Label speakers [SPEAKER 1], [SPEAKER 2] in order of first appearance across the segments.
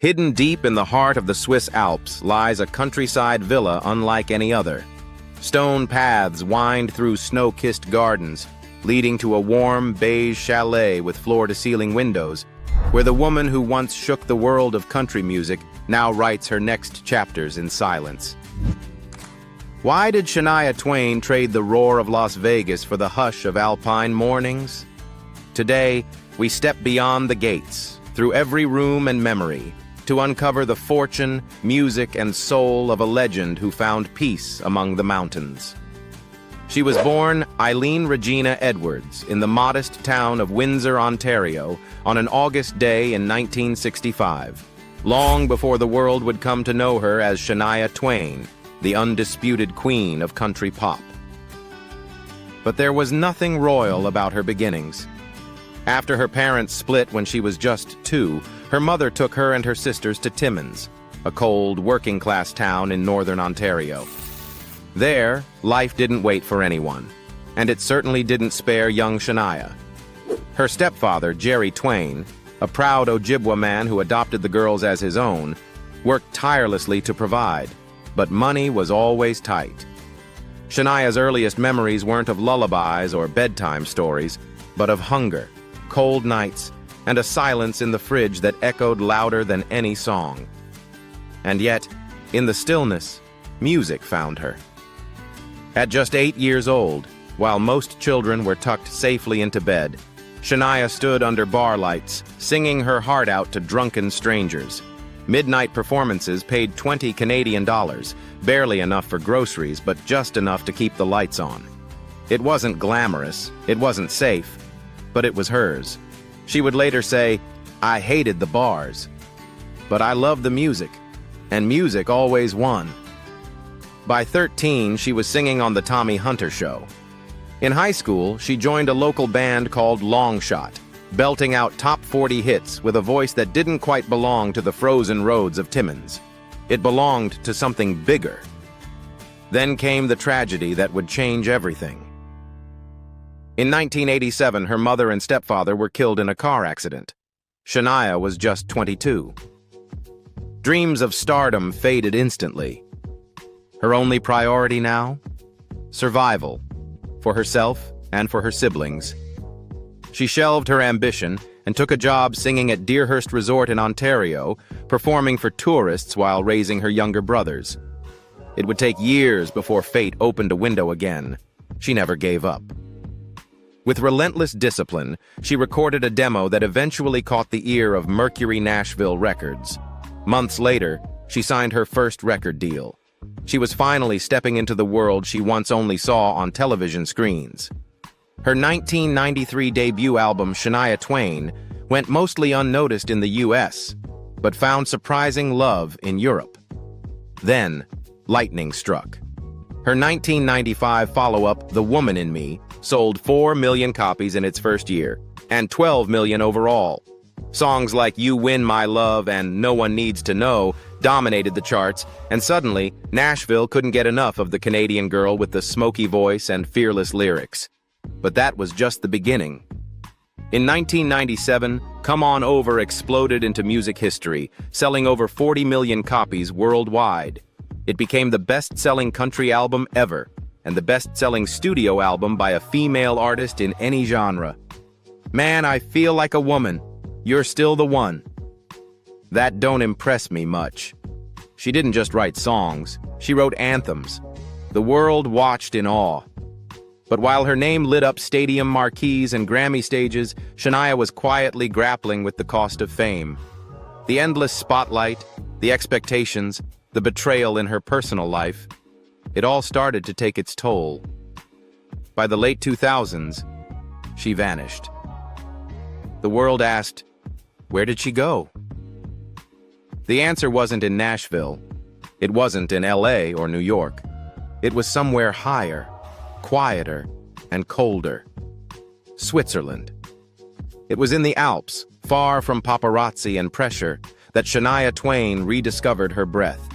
[SPEAKER 1] Hidden deep in the heart of the Swiss Alps lies a countryside villa unlike any other. Stone paths wind through snow-kissed gardens, leading to a warm, beige chalet with floor-to-ceiling windows, where the woman who once shook the world of country music now writes her next chapters in silence. Why did Shania Twain trade the roar of Las Vegas for the hush of alpine mornings? Today, we step beyond the gates, through every room and memory, to uncover the fortune, music, and soul of a legend who found peace among the mountains. She was born Eileen Regina Edwards in the modest town of Windsor, Ontario, on an August day in 1965, long before the world would come to know her as Shania Twain, the undisputed queen of country pop. But there was nothing royal about her beginnings. After her parents split when she was just 2, her mother took her and her sisters to Timmins, a cold, working-class town in northern Ontario. There, life didn't wait for anyone, and it certainly didn't spare young Shania. Her stepfather, Jerry Twain, a proud Ojibwa man who adopted the girls as his own, worked tirelessly to provide, but money was always tight. Shania's earliest memories weren't of lullabies or bedtime stories, but of hunger, cold nights, and a silence in the fridge that echoed louder than any song. And yet, in the stillness, music found her. At just 8 years old, while most children were tucked safely into bed, Shania stood under bar lights, singing her heart out to drunken strangers. Midnight performances paid $20 Canadian, barely enough for groceries, but just enough to keep the lights on. It wasn't glamorous, it wasn't safe, but it was hers. She would later say, "I hated the bars, but I loved the music, and music always won." By 13, she was singing on the Tommy Hunter Show. In high school, she joined a local band called Long Shot, belting out top 40 hits with a voice that didn't quite belong to the frozen roads of Timmins. It belonged to something bigger. Then came the tragedy that would change everything. In 1987, her mother and stepfather were killed in a car accident. Shania was just 22. Dreams of stardom faded instantly. Her only priority now? Survival, for herself and for her siblings. She shelved her ambition and took a job singing at Deerhurst Resort in Ontario, performing for tourists while raising her younger brothers. It would take years before fate opened a window again. She never gave up. With relentless discipline, she recorded a demo that eventually caught the ear of Mercury Nashville Records. Months later, she signed her first record deal. She was finally stepping into the world she once only saw on television screens. Her 1993 debut album, Shania Twain, went mostly unnoticed in the US, but found surprising love in Europe. Then, lightning struck. Her 1995 follow-up, The Woman in Me, sold 4 million copies in its first year, and 12 million overall. Songs like You Win My Love and No One Needs to Know dominated the charts, and suddenly, Nashville couldn't get enough of the Canadian girl with the smoky voice and fearless lyrics. But that was just the beginning. In 1997, Come On Over exploded into music history, selling over 40 million copies worldwide. It became the best-selling country album ever, and the best-selling studio album by a female artist in any genre. Man, I feel like a woman. You're still the one. That don't impress me much. She didn't just write songs, she wrote anthems. The world watched in awe. But while her name lit up stadium marquees and Grammy stages, Shania was quietly grappling with the cost of fame. The endless spotlight, the expectations, the betrayal in her personal life, it all started to take its toll. By the late 2000s, she vanished. The world asked, where did she go? The answer wasn't in Nashville. It wasn't in LA or New York. It was somewhere higher, quieter, and colder. Switzerland. It was in the Alps, far from paparazzi and pressure, that Shania Twain rediscovered her breath.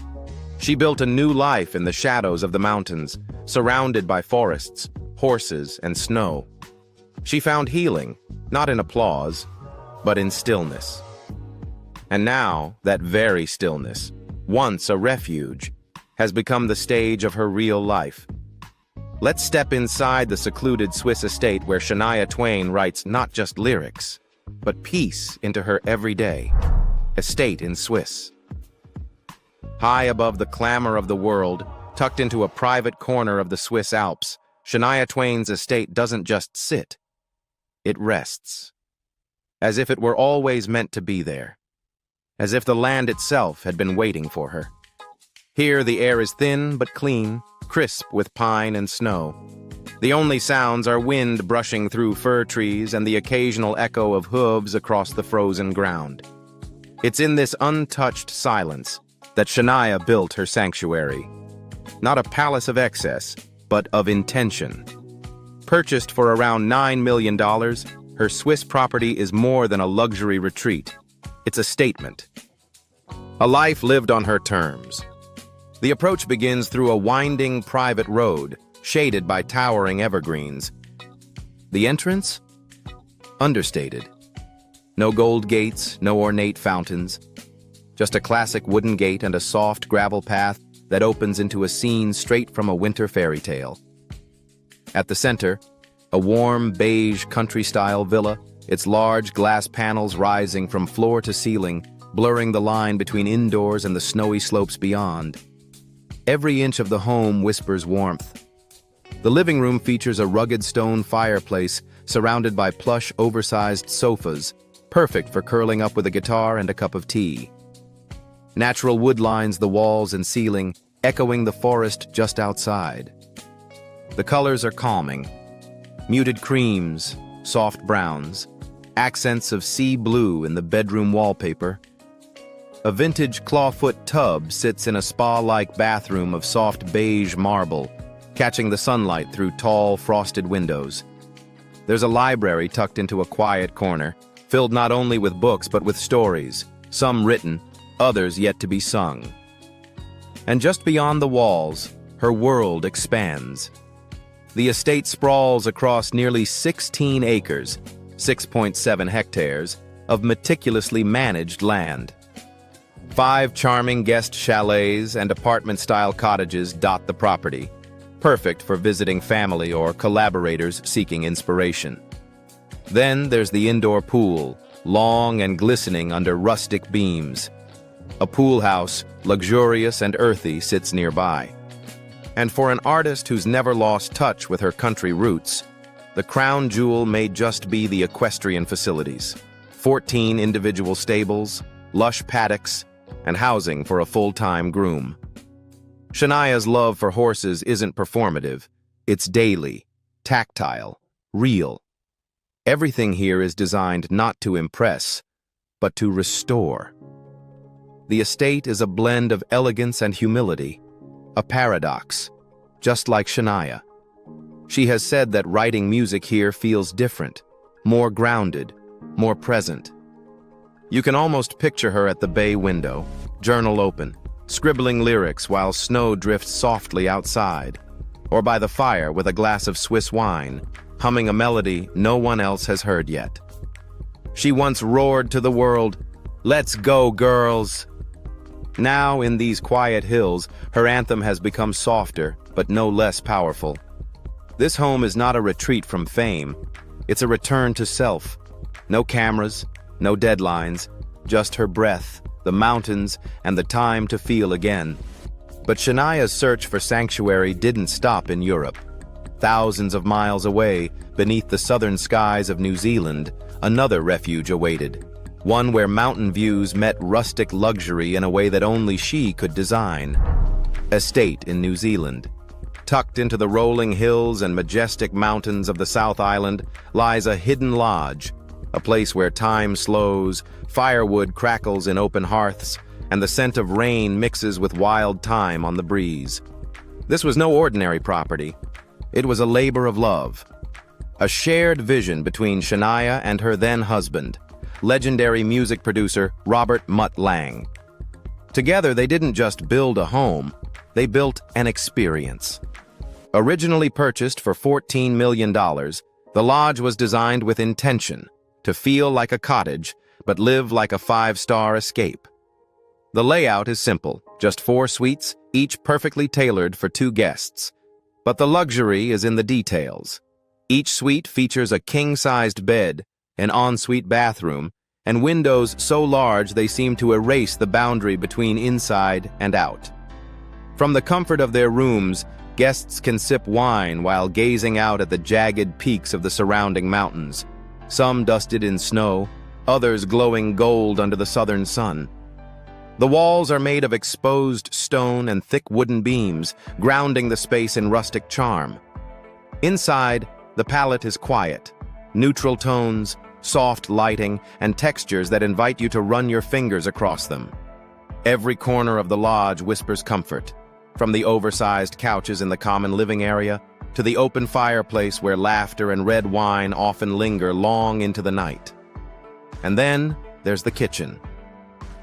[SPEAKER 1] She built a new life in the shadows of the mountains, surrounded by forests, horses, and snow. She found healing, not in applause, but in stillness. And now, that very stillness, once a refuge, has become the stage of her real life. Let's step inside the secluded Swiss estate where Shania Twain writes not just lyrics, but peace into her everyday. Estate in Swiss. High above the clamor of the world, tucked into a private corner of the Swiss Alps, Shania Twain's estate doesn't just sit. It rests. As if it were always meant to be there. As if the land itself had been waiting for her. Here the air is thin but clean, crisp with pine and snow. The only sounds are wind brushing through fir trees and the occasional echo of hooves across the frozen ground. It's in this untouched silence that Shania built her sanctuary. Not a palace of excess, but of intention. Purchased for around $9 million, her Swiss property is more than a luxury retreat. It's a statement. A life lived on her terms. The approach begins through a winding private road, shaded by towering evergreens. The entrance? Understated. No gold gates, no ornate fountains. Just a classic wooden gate and a soft gravel path that opens into a scene straight from a winter fairy tale. At the center, a warm beige country-style villa, its large glass panels rising from floor to ceiling, blurring the line between indoors and the snowy slopes beyond. Every inch of the home whispers warmth. The living room features a rugged stone fireplace surrounded by plush, oversized sofas, perfect for curling up with a guitar and a cup of tea. Natural wood lines the walls and ceiling, echoing the forest just outside. The colors are calming. Muted creams, soft browns, accents of sea blue in the bedroom wallpaper. A vintage clawfoot tub sits in a spa-like bathroom of soft beige marble, catching the sunlight through tall, frosted windows. There's a library tucked into a quiet corner, filled not only with books but with stories, some written, others yet to be sung. And just beyond the walls, her world expands. The estate sprawls across nearly 16 acres, 6.7 hectares, of meticulously managed land. 5 charming guest chalets and apartment-style cottages dot the property, perfect for visiting family or collaborators seeking inspiration. Then there's the indoor pool, long and glistening under rustic beams. A pool house, luxurious and earthy, sits nearby. And for an artist who's never lost touch with her country roots, the crown jewel may just be the equestrian facilities. 14 individual stables, lush paddocks, and housing for a full-time groom. Shania's love for horses isn't performative. It's daily, tactile, real. Everything here is designed not to impress, but to restore. The estate is a blend of elegance and humility, a paradox, just like Shania. She has said that writing music here feels different, more grounded, more present. You can almost picture her at the bay window, journal open, scribbling lyrics while snow drifts softly outside, or by the fire with a glass of Swiss wine, humming a melody no one else has heard yet. She once roared to the world, "Let's go, girls!" Now, in these quiet hills, her anthem has become softer, but no less powerful. This home is not a retreat from fame. It's a return to self. No cameras, no deadlines, just her breath, the mountains, and the time to feel again. But Shania's search for sanctuary didn't stop in Europe. Thousands of miles away, beneath the southern skies of New Zealand, another refuge awaited. One where mountain views met rustic luxury in a way that only she could design. Estate in New Zealand. Tucked into the rolling hills and majestic mountains of the South Island lies a hidden lodge, a place where time slows, firewood crackles in open hearths, and the scent of rain mixes with wild thyme on the breeze. This was no ordinary property. It was a labor of love. A shared vision between Shania and her then-husband, legendary music producer Robert "Mutt" Lang. Together, they didn't just build a home, they built an experience. Originally purchased for $14 million, the lodge was designed with intention, to feel like a cottage, but live like a five-star escape. The layout is simple, just 4 suites, each perfectly tailored for 2 guests. But the luxury is in the details. Each suite features a king-sized bed, an ensuite bathroom, and windows so large they seem to erase the boundary between inside and out. From the comfort of their rooms, guests can sip wine while gazing out at the jagged peaks of the surrounding mountains, some dusted in snow, others glowing gold under the southern sun. The walls are made of exposed stone and thick wooden beams, grounding the space in rustic charm. Inside, the palette is quiet, neutral tones, soft lighting, and textures that invite you to run your fingers across them. Every corner of the lodge whispers comfort, from the oversized couches in the common living area to the open fireplace where laughter and red wine often linger long into the night. And then there's the kitchen.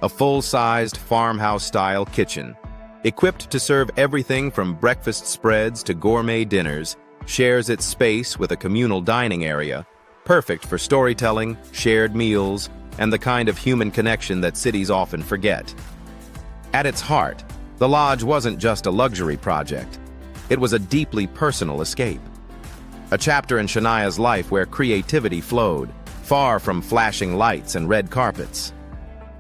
[SPEAKER 1] A full-sized farmhouse-style kitchen, equipped to serve everything from breakfast spreads to gourmet dinners, shares its space with a communal dining area, perfect for storytelling, shared meals, and the kind of human connection that cities often forget. At its heart, the lodge wasn't just a luxury project. It was a deeply personal escape. A chapter in Shania's life where creativity flowed, far from flashing lights and red carpets.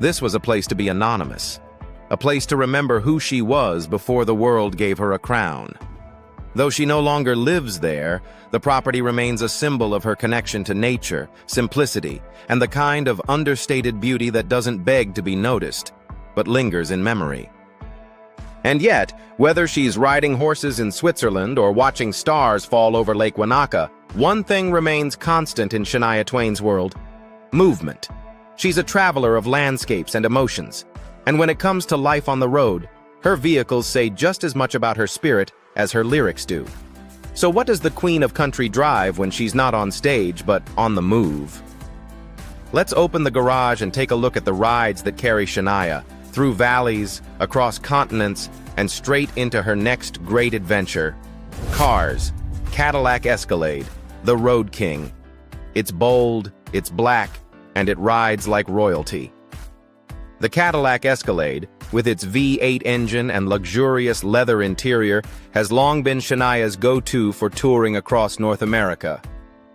[SPEAKER 1] This was a place to be anonymous, a place to remember who she was before the world gave her a crown. Though she no longer lives there, the property remains a symbol of her connection to nature, simplicity, and the kind of understated beauty that doesn't beg to be noticed, but lingers in memory. And yet, whether she's riding horses in Switzerland or watching stars fall over Lake Wanaka, one thing remains constant in Shania Twain's world: movement. She's a traveler of landscapes and emotions, and when it comes to life on the road, her vehicles say just as much about her spirit as her lyrics do. So what does the Queen of Country drive when she's not on stage but on the move? Let's open the garage and take a look at the rides that carry Shania, through valleys, across continents, and straight into her next great adventure. Cars, Cadillac Escalade, the Road King. It's bold, it's black, and it rides like royalty. The Cadillac Escalade, with its V8 engine and luxurious leather interior, has long been Shania's go-to for touring across North America.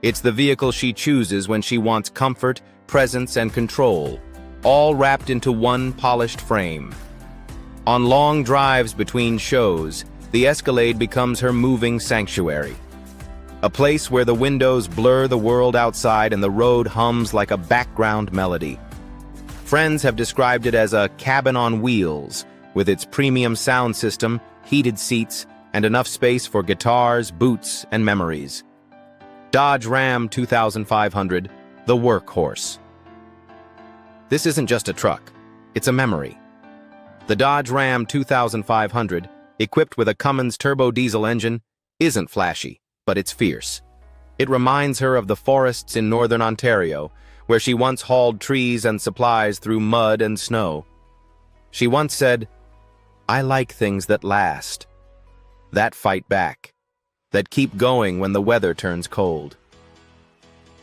[SPEAKER 1] It's the vehicle she chooses when she wants comfort, presence, and control, all wrapped into one polished frame. On long drives between shows, the Escalade becomes her moving sanctuary. A place where the windows blur the world outside and the road hums like a background melody. Friends have described it as a cabin on wheels, with its premium sound system, heated seats, and enough space for guitars, boots, and memories. Dodge Ram 2500, the workhorse. This isn't just a truck, it's a memory. The Dodge Ram 2500, equipped with a Cummins turbo diesel engine, isn't flashy, but it's fierce. It reminds her of the forests in northern Ontario, where she once hauled trees and supplies through mud and snow. She once said, "I like things that last, that fight back, that keep going when the weather turns cold."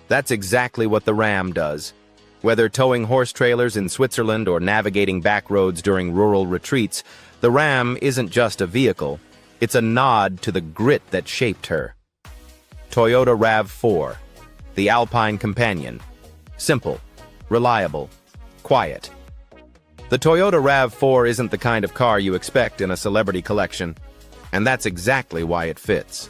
[SPEAKER 1] That's exactly what the Ram does. Whether towing horse trailers in Switzerland or navigating back roads during rural retreats, the Ram isn't just a vehicle, it's a nod to the grit that shaped her. Toyota RAV4, the Alpine companion. Simple, reliable, quiet. The Toyota RAV4 isn't the kind of car you expect in a celebrity collection, and that's exactly why it fits.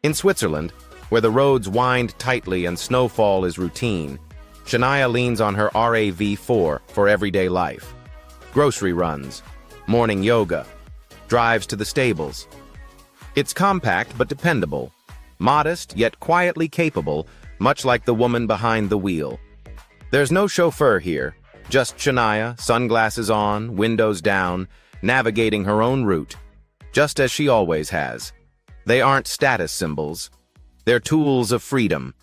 [SPEAKER 1] In Switzerland, where the roads wind tightly and snowfall is routine, Shania leans on her RAV4 for everyday life. Grocery runs, morning yoga, drives to the stables. It's compact but dependable, modest yet quietly capable, much like the woman behind the wheel. There's no chauffeur here, just Shania, sunglasses on, windows down, navigating her own route, just as she always has. They aren't status symbols. They're tools of freedom,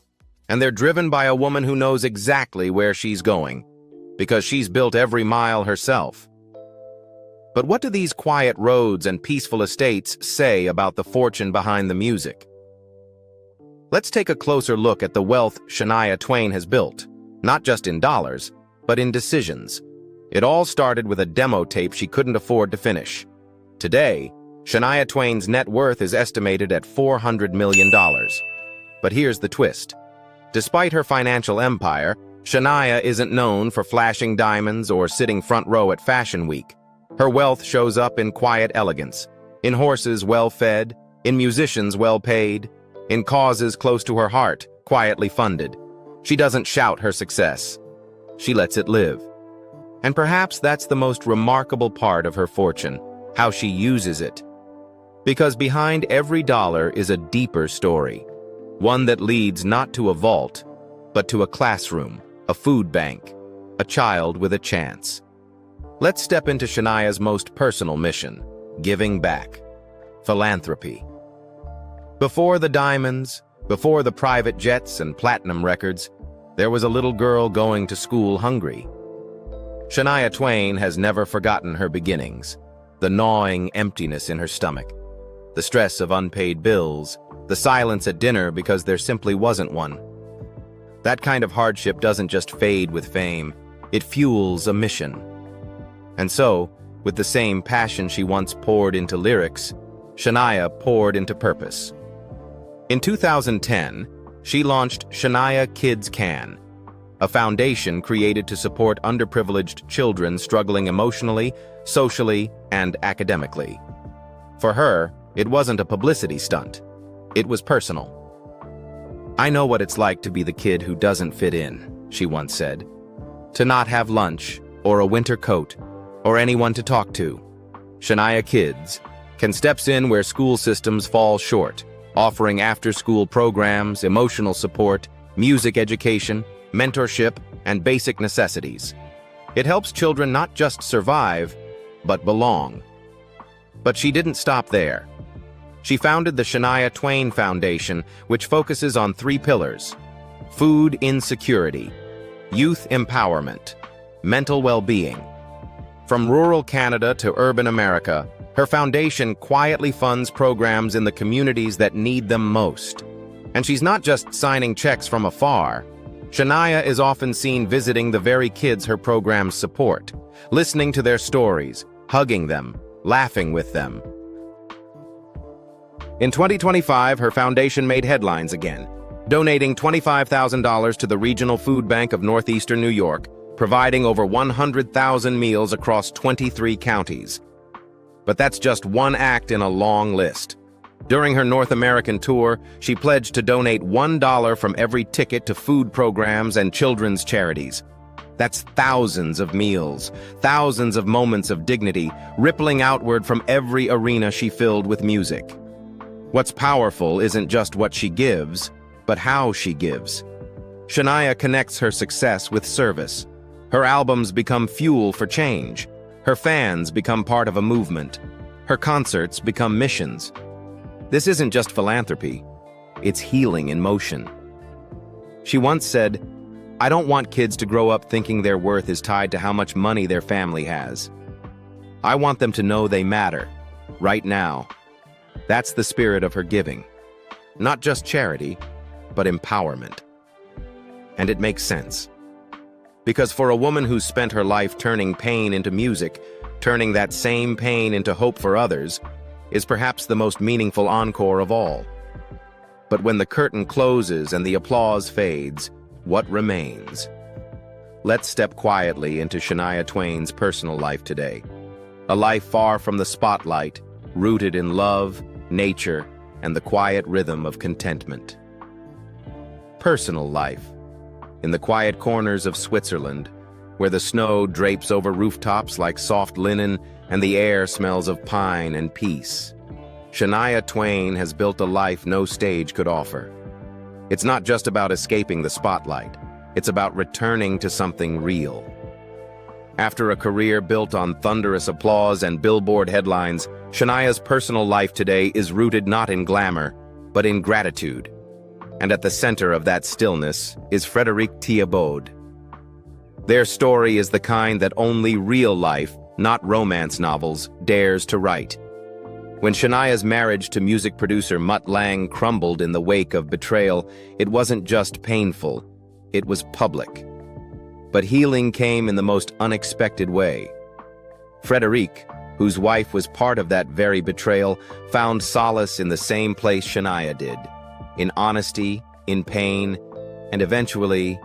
[SPEAKER 1] and they're driven by a woman who knows exactly where she's going, because she's built every mile herself. But what do these quiet roads and peaceful estates say about the fortune behind the music? Let's take a closer look at the wealth Shania Twain has built, not just in dollars, but in decisions. It all started with a demo tape she couldn't afford to finish. Today, Shania Twain's net worth is estimated at $400 million. But here's the twist. Despite her financial empire, Shania isn't known for flashing diamonds or sitting front row at Fashion Week. Her wealth shows up in quiet elegance, in horses well-fed, in musicians well-paid, in causes close to her heart, quietly funded. She doesn't shout her success. She lets it live. And perhaps that's the most remarkable part of her fortune, how she uses it. Because behind every dollar is a deeper story, one that leads not to a vault, but to a classroom, a food bank, a child with a chance. Let's step into Shania's most personal mission, giving back, philanthropy. Before the diamonds, before the private jets and platinum records, there was a little girl going to school hungry. Shania Twain has never forgotten her beginnings, the gnawing emptiness in her stomach, the stress of unpaid bills, the silence at dinner because there simply wasn't one. That kind of hardship doesn't just fade with fame, it fuels a mission. And so, with the same passion she once poured into lyrics, Shania poured into purpose. In 2010, she launched Shania Kids Can, a foundation created to support underprivileged children struggling emotionally, socially, and academically. For her, it wasn't a publicity stunt. It was personal. "I know what it's like to be the kid who doesn't fit in," she once said. "To not have lunch, or a winter coat, or anyone to talk to. Shania Kids Can steps in where school systems fall short, offering after-school programs, emotional support, music education, mentorship, and basic necessities. It helps children not just survive, but belong. But she didn't stop there. She founded the Shania Twain Foundation, which focuses on 3 pillars: food insecurity, youth empowerment, mental well-being. From rural Canada to urban America, her foundation quietly funds programs in the communities that need them most. And she's not just signing checks from afar. Shania is often seen visiting the very kids her programs support, listening to their stories, hugging them, laughing with them. In 2025, her foundation made headlines again, donating $25,000 to the Regional Food Bank of Northeastern New York, providing over 100,000 meals across 23 counties. But that's just one act in a long list. During her North American tour, she pledged to donate $1 from every ticket to food programs and children's charities. That's thousands of meals, thousands of moments of dignity, rippling outward from every arena she filled with music. What's powerful isn't just what she gives, but how she gives. Shania connects her success with service. Her albums become fuel for change. Her fans become part of a movement. Her concerts become missions. This isn't just philanthropy, it's healing in motion. She once said, "I don't want kids to grow up thinking their worth is tied to how much money their family has. I want them to know they matter, right now." That's the spirit of her giving. Not just charity, but empowerment. And it makes sense. Because for a woman who's spent her life turning pain into music, turning that same pain into hope for others, is perhaps the most meaningful encore of all. But when the curtain closes and the applause fades, what remains? Let's step quietly into Shania Twain's personal life today. A life far from the spotlight, rooted in love, nature, and the quiet rhythm of contentment. Personal life. In the quiet corners of Switzerland, where the snow drapes over rooftops like soft linen and the air smells of pine and peace, Shania Twain has built a life no stage could offer. It's not just about escaping the spotlight, it's about returning to something real. After a career built on thunderous applause and billboard headlines, Shania's personal life today is rooted not in glamour, but in gratitude. And at the center of that stillness is Frédéric Thiebaud. Their story is the kind that only real life, not romance novels, dares to write. When Shania's marriage to music producer Mutt Lange crumbled in the wake of betrayal, it wasn't just painful, it was public. But healing came in the most unexpected way. Frederic, whose wife was part of that very betrayal, found solace in the same place Shania did, in honesty, in pain, and eventually,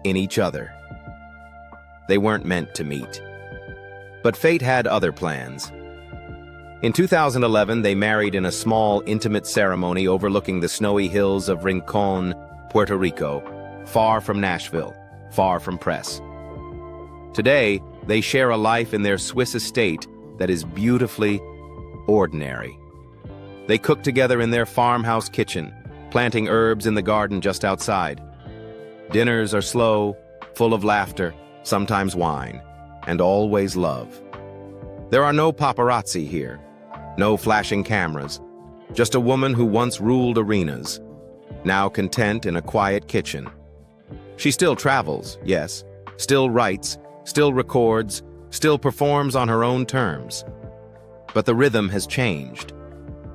[SPEAKER 1] in each other. They weren't meant to meet. But fate had other plans. In 2011, they married in a small, intimate ceremony overlooking the snowy hills of Rincon, Puerto Rico, far from Nashville, far from press. Today, they share a life in their Swiss estate that is beautifully ordinary. They cook together in their farmhouse kitchen, planting herbs in the garden just outside. Dinners are slow, full of laughter, sometimes wine, and always love. There are no paparazzi here, no flashing cameras, just a woman who once ruled arenas, now content in a quiet kitchen. She still travels, yes, still writes, still records, still performs on her own terms. But the rhythm has changed.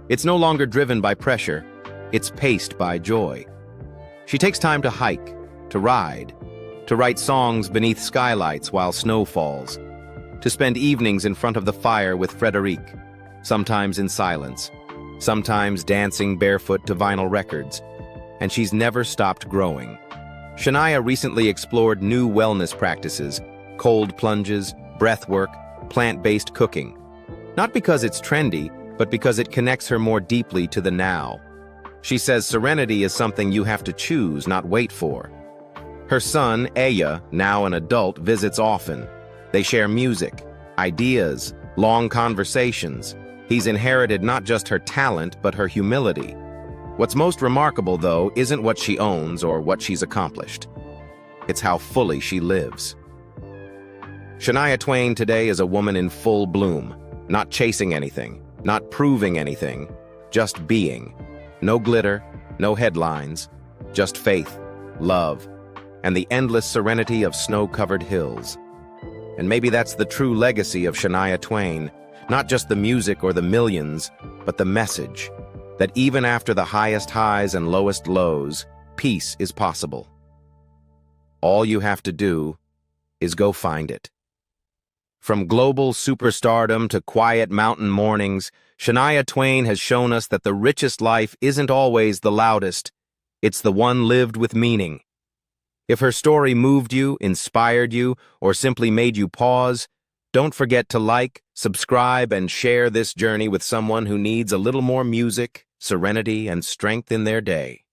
[SPEAKER 1] It's no longer driven by pressure, it's paced by joy. She takes time to hike, to ride, to write songs beneath skylights while snow falls, to spend evenings in front of the fire with Frederic, sometimes in silence, sometimes dancing barefoot to vinyl records, and she's never stopped growing. Shania recently explored new wellness practices, cold plunges, breath work, plant-based cooking. Not because it's trendy, but because it connects her more deeply to the now. She says serenity is something you have to choose, not wait for. Her son, Aya, now an adult, visits often. They share music, ideas, long conversations. He's inherited not just her talent, but her humility. What's most remarkable, though, isn't what she owns or what she's accomplished. It's how fully she lives. Shania Twain today is a woman in full bloom, not chasing anything, not proving anything, just being. No glitter, no headlines, just faith, love, and the endless serenity of snow-covered hills. And maybe that's the true legacy of Shania Twain, not just the music or the millions, but the message, that even after the highest highs and lowest lows, peace is possible. All you have to do is go find it. From global superstardom to quiet mountain mornings, Shania Twain has shown us that the richest life isn't always the loudest, it's the one lived with meaning. If her story moved you, inspired you, or simply made you pause, don't forget to like, subscribe, and share this journey with someone who needs a little more music, serenity, and strength in their day.